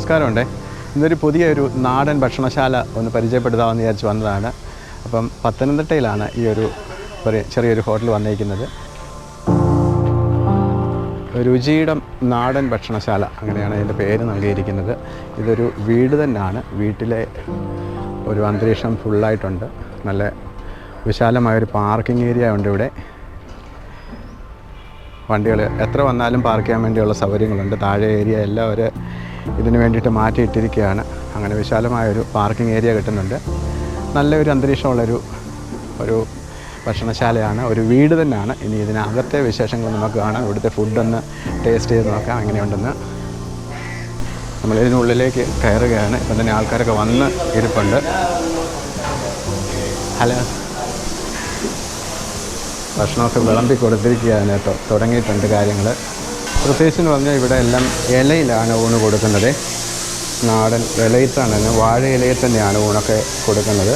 നമസ്കാരമുണ്ടേ. ഇന്നൊരു പുതിയൊരു നാടൻ ഭക്ഷണശാല ഒന്ന് പരിചയപ്പെടുത്താമെന്ന് വിചാരിച്ച് വന്നതാണ്. അപ്പം പത്തനംതിട്ടയിലാണ് ഈ ഒരു ചെറിയൊരു ഹോട്ടൽ വന്നിരിക്കുന്നത്. രുചിയിടം നാടൻ ഭക്ഷണശാല, അങ്ങനെയാണ് ഇതിൻ്റെ പേര് നൽകിയിരിക്കുന്നത്. ഇതൊരു വീട് തന്നെയാണ്. വീട്ടിലെ ഒരു അന്തരീക്ഷം ഫുള്ളായിട്ടുണ്ട്. നല്ല വിശാലമായൊരു പാർക്കിംഗ് ഏരിയ ഉണ്ട് ഇവിടെ. വണ്ടികൾ എത്ര വന്നാലും പാർക്ക് ചെയ്യാൻ വേണ്ടിയുള്ള സൗകര്യങ്ങളുണ്ട്. താഴെ ഏരിയ എല്ലാം ഒരു ഇതിന് വേണ്ടിയിട്ട് മാറ്റിയിട്ടിരിക്കുകയാണ്. അങ്ങനെ വിശാലമായൊരു പാർക്കിംഗ് ഏരിയ കിട്ടുന്നുണ്ട്. നല്ലൊരു അന്തരീക്ഷമുള്ളൊരു ഭക്ഷണശാലയാണ്, ഒരു വീട് തന്നെയാണ്. ഇനി ഇതിനകത്തെ വിശേഷങ്ങൾ നമുക്ക് കാണാം. ഇവിടുത്തെ ഫുഡൊന്ന് ടേസ്റ്റ് ചെയ്ത് നോക്കാം എങ്ങനെയുണ്ടെന്ന്. നമ്മളിതിനുള്ളിലേക്ക് കയറുകയാണ്. ഇപ്പം തന്നെ ആൾക്കാരൊക്കെ വന്ന് ഇരിപ്പുണ്ട്. ഹലോ, ഭക്ഷണമൊക്കെ വിളമ്പി കൊടുത്തിരിക്കുകയാണ് കേട്ടോ. തുടങ്ങിയിട്ടുണ്ട് കാര്യങ്ങൾ. പ്രത്യേകിച്ചെന്ന് പറഞ്ഞാൽ ഇവിടെ എല്ലാം ഇലയിലാണ് ഊണ് കൊടുക്കുന്നത്. നാടൻ ഇലയിട്ടാണ്, വാഴ ഇലയിൽ തന്നെയാണ് ഊണൊക്കെ കൊടുക്കുന്നത്.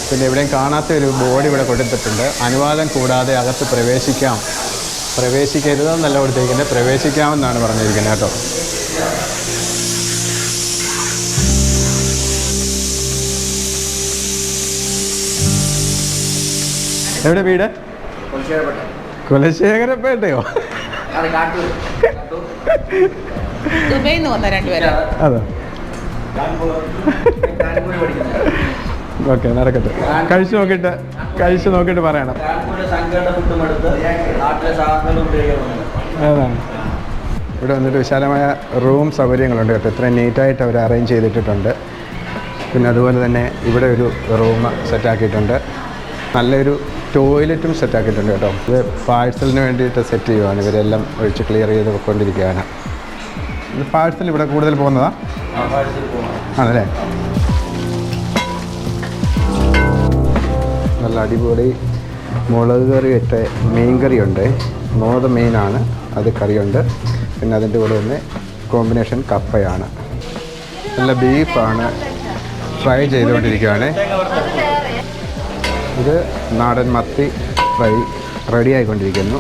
പിന്നെ ഇവിടെയും കാണാത്ത ഒരു ബോർഡ് ഇവിടെ കൊടുത്തിട്ടുണ്ട്. അനുവാദം കൂടാതെ അകത്ത് പ്രവേശിക്കരുതെന്നല്ല കൊടുത്തിരിക്കുന്നത്, പ്രവേശിക്കാമെന്നാണ് പറഞ്ഞിരിക്കുന്നത് കേട്ടോ. എവിടെ വീട്? കുലശേഖരപ്പേട്ടയോ? അതെ, ഓക്കെ, നടക്കട്ടെ. കഴിച്ചു നോക്കിയിട്ട് പറയണം. അതാണ്. ഇവിടെ വന്നിട്ട് വിശാലമായ റൂം സൗകര്യങ്ങളുണ്ട് കേട്ടോ. ഇത്രയും നീറ്റായിട്ട് അവർ അറേഞ്ച് ചെയ്തിട്ടുണ്ട്. പിന്നെ അതുപോലെ തന്നെ ഇവിടെ ഒരു റൂം സെറ്റാക്കിയിട്ടുണ്ട്. നല്ലൊരു ടോയ്ലറ്റും സെറ്റാക്കിയിട്ടുണ്ട് കേട്ടോ. ഇത് പാഴ്സലിന് വേണ്ടിയിട്ട് സെറ്റ് ചെയ്യുവാണ്. ഇവരെല്ലാം ഒഴിച്ച് ക്ലിയർ ചെയ്ത് കൊണ്ടിരിക്കുകയാണ്. ഇത് പാഴ്സൽ ഇവിടെ കൂടുതൽ പോകുന്നതാ? ആണല്ലേ. നല്ല അടിപൊളി മുളക് കറി ഇട്ട മീൻ കറിയുണ്ട്. മോത മീനാണ്, അത് കറിയുണ്ട്. പിന്നെ അതിൻ്റെ കൂടെ തന്നെ കോമ്പിനേഷൻ കപ്പയാണ്. നല്ല ബീഫാണ് ഫ്രൈ ചെയ്തുകൊണ്ടിരിക്കുകയാണ്. ഇത് നാടൻ മത്തി ഫ്രൈ റെഡി ആയിക്കൊണ്ടിരിക്കുന്നു.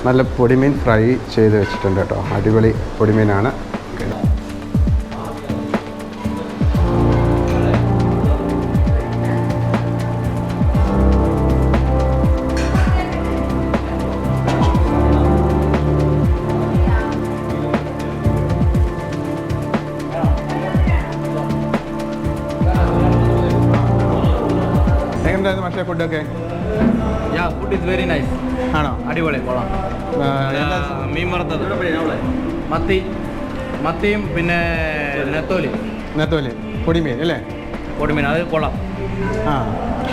നല്ല പൊടിമീൻ ഫ്രൈ ചെയ്ത് വെച്ചിട്ടുണ്ട് കേട്ടോ. അടിപൊളി പൊടിമീനാണ്. പക്ഷേ ഫുഡൊക്കെ ഫുഡ് ഇസ് വെരി നൈസ്. ആണോ? അടിപൊളി, കൊള്ളാം. മീൻ വറുത്തത്, മത്തിയും പിന്നെ നെത്തോലി പൊടിമീൻ അല്ലേ? പൊടിമീൻ, അത് കൊള്ളാം. ആ,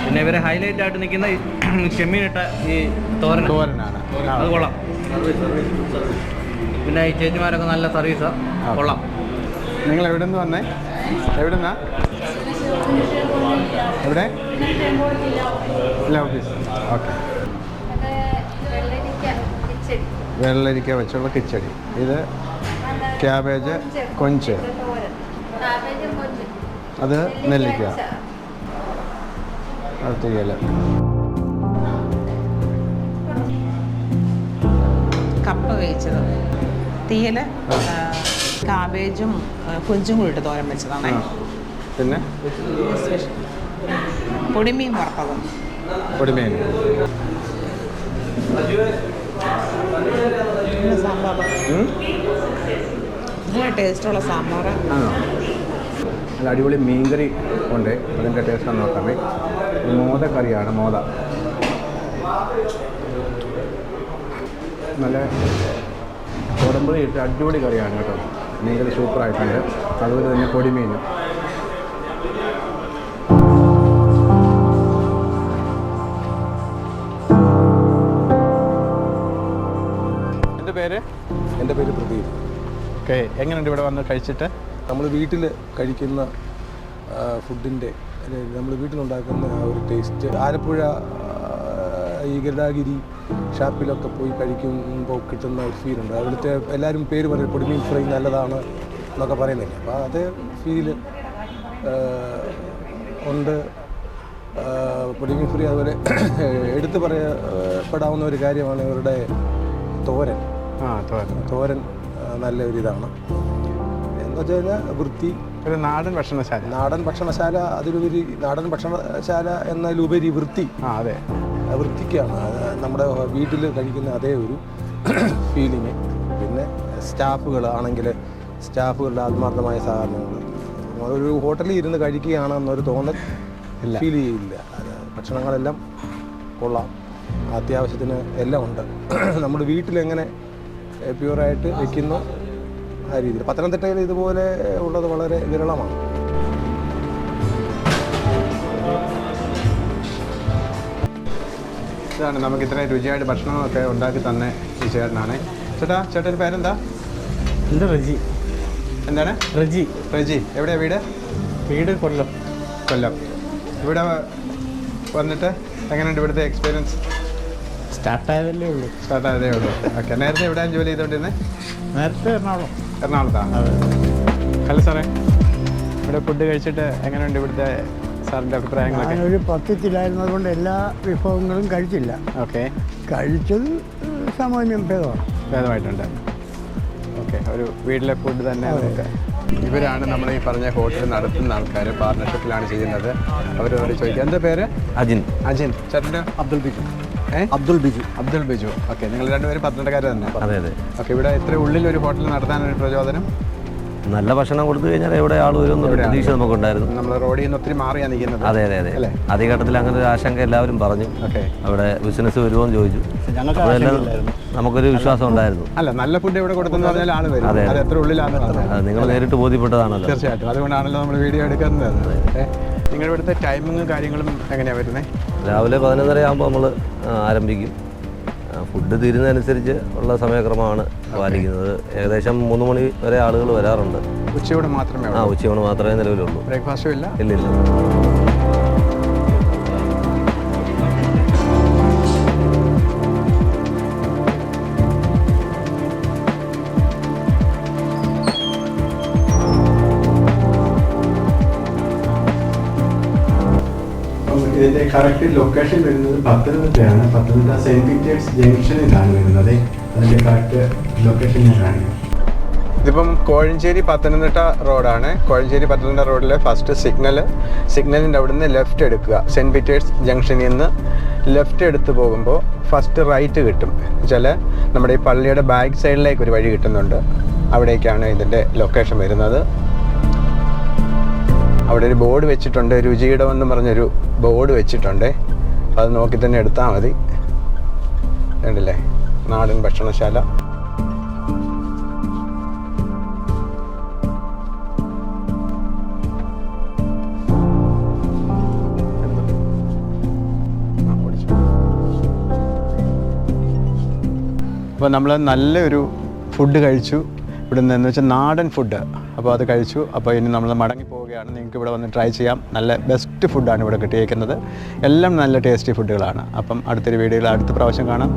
പിന്നെ ഇവരെ ഹൈലൈറ്റ് ആയിട്ട് നിൽക്കുന്ന ചെമ്മീനിട്ട ഈ തോരനാണ്, അത് കൊള്ളാം. പിന്നെ ഈ ചേച്ചിമാരൊക്കെ നല്ല സർവീസാണ്, കൊള്ളാം. നിങ്ങൾ എവിടെ നിന്ന് വന്നേ? എവിടുന്നാ? എവിടെ? ഓഫീസ്. ഓക്കെ. വെള്ളരിക്ക വെച്ചുള്ള കിച്ചടി. ഇത് ക്യാബേജ് കൊഞ്ച്, അത് നെല്ലിക്ക, അടുത്തേക്കല്ല കപ്പ വേവിച്ചത്, തീയല്, കാബേജും കൊഞ്ചും കൂടി ഇട്ട് തോരൻ വെച്ചതാണ്. പിന്നെ പൊടിമീൻ വറുത്തതും. പൊടിമീൻ, സാമ്പാർ, നല്ല ടേസ്റ്റുള്ള സാമ്പാർ. നല്ല അടിപൊളി മീൻകറി ഉണ്ട്. അതിൻ്റെ ടേസ്റ്റ് ഒന്ന് നോക്കാമേ. മോദ കറിയാണ്, മോദ. നല്ല കുടമ്പുളി ഇട്ട് അടിപൊളി കറിയാണ് കേട്ടോ. മീൻകറി സൂപ്പറായിട്ടുണ്ട്. അതുപോലെ തന്നെ പൊടിമീൻ. എൻ്റെ പേര് പ്രദീപ്. ഓക്കെ, എങ്ങനെയുണ്ട് ഇവിടെ വന്ന് കഴിച്ചിട്ട്? നമ്മൾ വീട്ടിൽ കഴിക്കുന്ന ഫുഡിൻ്റെ, നമ്മൾ വീട്ടിലുണ്ടാക്കുന്ന ആ ഒരു ടേസ്റ്റ് ആലപ്പുഴ ഈ ഗരുഡാഗിരി ഷാപ്പിലൊക്കെ പോയി കഴിക്കുമ്പോൾ കിട്ടുന്ന ഒരു ഫീലുണ്ട്. അവിടുത്തെ എല്ലാവരും പേര് പറയും പൊടിമീൻ ഫ്രൈ നല്ലതാണ് എന്നൊക്കെ പറയുന്നില്ല. അപ്പോൾ അതേ ഫീല് ഉണ്ട്. പൊടിമീൻ ഫ്രൈ അതുപോലെ എടുത്തു പറയപ്പെടാവുന്ന ഒരു കാര്യമാണ് ഇവരുടെ തോരൻ. തോരൻ നല്ലൊരിതാണ്. എന്ന് വെച്ച് കഴിഞ്ഞാൽ വൃത്തി, ഒരു നാടൻ ഭക്ഷണശാല. നാടൻ ഭക്ഷണശാല, അതിലുപരി നാടൻ ഭക്ഷണശാല എന്നതിലുപരി വൃത്തി. അതെ, വൃത്തിക്കാണ് നമ്മുടെ വീട്ടിൽ കഴിക്കുന്ന അതേ ഒരു ഫീലിങ്. പിന്നെ സ്റ്റാഫുകൾ ആണെങ്കിൽ സ്റ്റാഫുകളുടെ ആത്മാർത്ഥമായ സഹകരണങ്ങൾ, ഒരു ഹോട്ടലിൽ ഇരുന്ന് കഴിക്കുകയാണെന്നൊരു തോന്നൽ ഫീൽ ചെയ്യില്ല. ഭക്ഷണങ്ങളെല്ലാം കൊള്ളാം, അത്യാവശ്യത്തിന് എല്ലാം ഉണ്ട്. നമ്മുടെ വീട്ടിലെങ്ങനെ പ്യൂറായിട്ട് വയ്ക്കുന്നു ആ രീതിയിൽ. പത്തനംതിട്ടയിൽ ഇതുപോലെ ഉള്ളത് വളരെ വിരളമാണ്. ഇതാണ് നമുക്ക് ഇത്രയും രുചിയായിട്ട് ഭക്ഷണമൊക്കെ ഉണ്ടാക്കി തന്നെ ഈ ചേട്ടനാണ്. ചേട്ടൻ്റെ പേരെന്താ? എൻ്റെ റജി. എന്താണ്? റജി. റജി. എവിടെയാണ് വീട്? വീട് കൊല്ലം. കൊല്ലം. ഇവിടെ വന്നിട്ട് എങ്ങനെയുണ്ട് ഇവിടുത്തെ എക്സ്പീരിയൻസ്? സ്റ്റാർട്ടായതല്ലേ ഉള്ളൂ. സ്റ്റാർട്ടായതേ ഉള്ളൂ. ഓക്കെ. നേരത്തെ എവിടെയാണ് ജോലി ചെയ്തുകൊണ്ടിരുന്നത്? നേരത്തെ എറണാകുളം. എറണാകുളത്താണ്. ഹലോ സാറേ, ഇവിടെ ഫുഡ് കഴിച്ചിട്ട് എങ്ങനെയുണ്ട് ഇവിടുത്തെ സാറിൻ്റെ അഭിപ്രായങ്ങളൊക്കെ? ഞാനൊരു പത്യത്തിലായിരുന്നത് കൊണ്ട് എല്ലാ വിഭവങ്ങളും കഴിച്ചില്ല. ഓക്കെ. കഴിച്ചത് സാമാന്യം ഭേദമായിട്ടുണ്ട്. ഓക്കെ. ഒരു വീട്ടിലെ ഫുഡ് തന്നെ നമുക്ക്. ഇവരാണ് നമ്മൾ ഈ പറഞ്ഞ ഹോട്ടൽ നടത്തുന്ന ആൾക്കാർ, പാർട്ണർഷിപ്പിലാണ് ചെയ്യുന്നത്. അവരോട് ചോദിക്കുക, എന്താ പേര്? അജിൻ. അജിൻ. ചേട്ടൻ്റെ? അബ്ദുൾ ബിജു. അബ്ദുൾ ബിജു. അബ്ദുൾ ബിജു. ഓക്കെ. നിങ്ങൾ രണ്ടുപേരും പത്തനംതിട്ടക്കാർ തന്നെ? അതെ അതെ. ഓക്കെ. ഇവിടെ ഇത്ര ഉള്ളിൽ ഒരു ഹോട്ടൽ നടത്താനൊരു പ്രചോദനം? നല്ല ഭക്ഷണം കൊടുത്തു കഴിഞ്ഞാൽ എവിടെ ആൾ വരും എന്നൊരു പ്രതീക്ഷ നമുക്കുണ്ടായിരുന്നു. നമ്മൾ റോഡിൽ നിന്ന് ഒത്തിരി മാറിയാണ് നിൽക്കുന്നത്. അതെ അതെ അതെ. ആദ്യഘട്ടത്തിൽ അങ്ങനെ ഒരു ആശങ്ക എല്ലാവരും പറഞ്ഞു. ഓക്കെ. അവിടെ ബിസിനസ് വരുമോ എന്ന് ചോദിച്ചു. അതെല്ലാം നമുക്കൊരു വിശ്വാസം ഉണ്ടായിരുന്നു. അല്ല, നല്ല ഫുഡ് ഇവിടെ കൊടുത്തെന്ന് പറഞ്ഞാൽ ആൾ വരും. അത് എത്ര ഉള്ളിലാണെന്ന് പറഞ്ഞാൽ അത് നിങ്ങൾ നേരിട്ട് ബോധ്യപ്പെട്ടതാണല്ലോ. തീർച്ചയായിട്ടും. അതുകൊണ്ടാണല്ലോ നമ്മൾ വീഡിയോ എടുക്കുന്നത്. നിങ്ങളുടെ ഇവിടുത്തെ ടൈമിങ്ങും കാര്യങ്ങളും എങ്ങനെയാണ് വരുന്നത്? രാവിലെ 11:30 ആകുമ്പോൾ നമ്മൾ ആരംഭിക്കും. ഫുഡ് തീരുന്നതനുസരിച്ച് ഉള്ള സമയക്രമമാണ് പാലിക്കുന്നത്. ഏകദേശം 3 മണി വരെ ആളുകൾ വരാറുണ്ട്. ഉച്ചയോടെ മാത്രമേ? ഉച്ചയോടെ മാത്രമേ നിലവിലുള്ളൂ. ബ്രേക്ക്ഫാസ്റ്റും ഇല്ല? ഇല്ല. ഇതിൻ്റെ കറക്റ്റ് ലൊക്കേഷൻ വരുന്നത് പത്തനംതിട്ടയാണ്. പത്തനംതിട്ട സെൻറ്റ് പീറ്റേഴ്സ് ജംഗ്ഷനിലാണ് വരുന്നത്. അതിൻ്റെ കറക്റ്റ് ലൊക്കേഷൻ ഞാൻ കാണിക്കാം. ഇതിപ്പം കോഴഞ്ചേരി പത്തനംതിട്ട റോഡാണ്. കോഴഞ്ചേരി പത്തനംതിട്ട റോഡിലെ ഫസ്റ്റ് സിഗ്നലിൻ്റെ അവിടെ നിന്ന് ലെഫ്റ്റ് എടുക്കുക. സെൻറ്റ് പീറ്റേഴ്സ് ജംഗ്ഷനിൽ നിന്ന് ലെഫ്റ്റ് എടുത്ത് പോകുമ്പോൾ ഫസ്റ്റ് റൈറ്റ് കിട്ടും. വെച്ചാൽ നമ്മുടെ ഈ പള്ളിയുടെ ബാക്ക് സൈഡിലേക്ക് ഒരു വഴി കിട്ടുന്നുണ്ട്. അവിടേക്കാണ് ഇതിൻ്റെ ലൊക്കേഷൻ വരുന്നത്. അവിടെ ഒരു ബോർഡ് വെച്ചിട്ടുണ്ട്, രുചിയിടമെന്ന് പറഞ്ഞൊരു ബോർഡ് വെച്ചിട്ടുണ്ട്. അത് നോക്കി തന്നെ എടുത്താൽ മതി. കണ്ടില്ലേ, നാടൻ ഭക്ഷണശാല. അപ്പോൾ നമ്മൾ നല്ലൊരു ഫുഡ് കഴിച്ചു ഇവിടെ നിന്ന്, എന്ന് വെച്ചാൽ നാടൻ ഫുഡ്. അപ്പോൾ അത് കഴിച്ചു. അപ്പോൾ ഇനി നമ്മൾ മടങ്ങി പോവുകയാണ്. നിങ്ങൾക്ക് ഇവിടെ വന്ന് ട്രൈ ചെയ്യാം. നല്ല ബെസ്റ്റ് ഫുഡാണ് ഇവിടെ കിട്ടിയേക്കുന്നത്. എല്ലാം നല്ല ടേസ്റ്റി ഫുഡുകളാണ്. അപ്പം അടുത്തൊരു വീഡിയോയിൽ അടുത്ത പ്രാവശ്യം കാണാം.